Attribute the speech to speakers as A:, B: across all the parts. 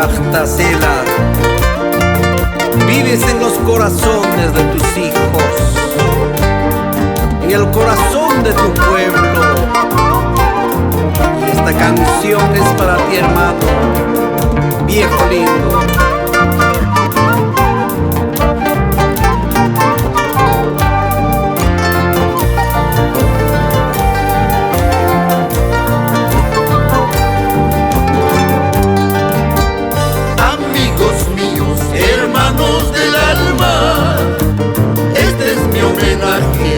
A: Yachtasela. Vives en los corazones de tus hijos, en el corazón de tu pueblo. Y esta canción es para ti, hermano, viejo lindo.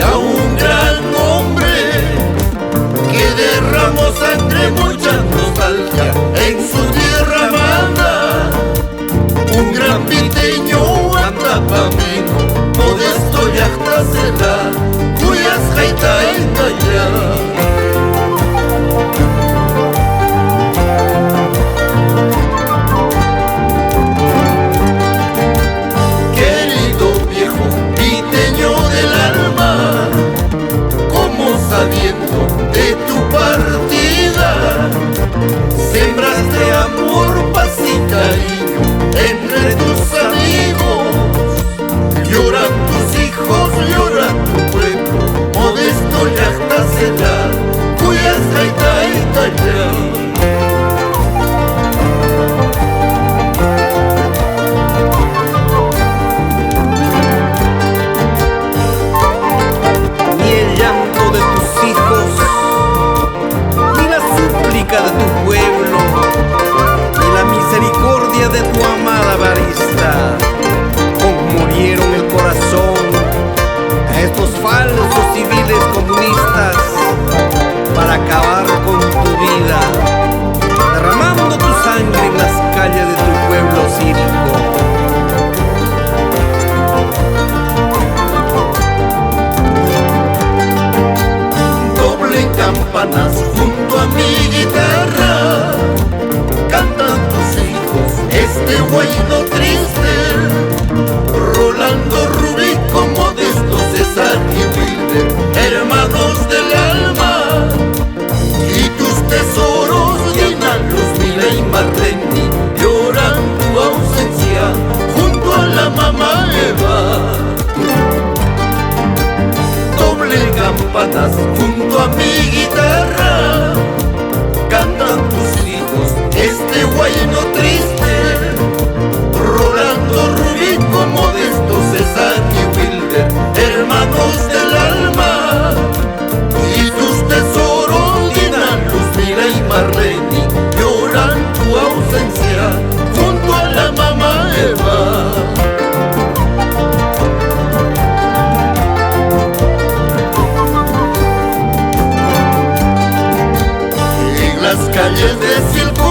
B: A un gran hombre que derramó sangre, mucha nostalgia en su tierra amada. Un gran viteño antapameno, modesto Yachtasela, cuyas jaita ya. Sabiendo de tu partida, sembraste amor, paz y cariño entre tus amigos. Lloran tus hijos, llora tu pueblo, modesto Yachtasela, cuyas jaita ya.
A: De tu pueblo y la misericordia de tu amada Barista conmovieron el corazón a estos falsos civiles comunistas para acabar con tu vida, derramando tu sangre en las calles de tu pueblo cívico.
B: Doble campanas junto a mi guitarra, cantan tus hijos este huayno triste. Rolando, Rubico, Modesto, César y Wilder, hermanos del alma. Y tus tesoros llenan los Mila y Marleni, lloran tu ausencia junto a la mamá Eva. Doble campanas junto a mi guitarra, cantan tus hijos este huayno triste. Rolando, Rubico, Modesto, César y Wilder, hermanos del alma. Y tus tesoros llenan los Mila y Marleni, lloran tu ausencia junto a la mamá Eva. Calles de Silco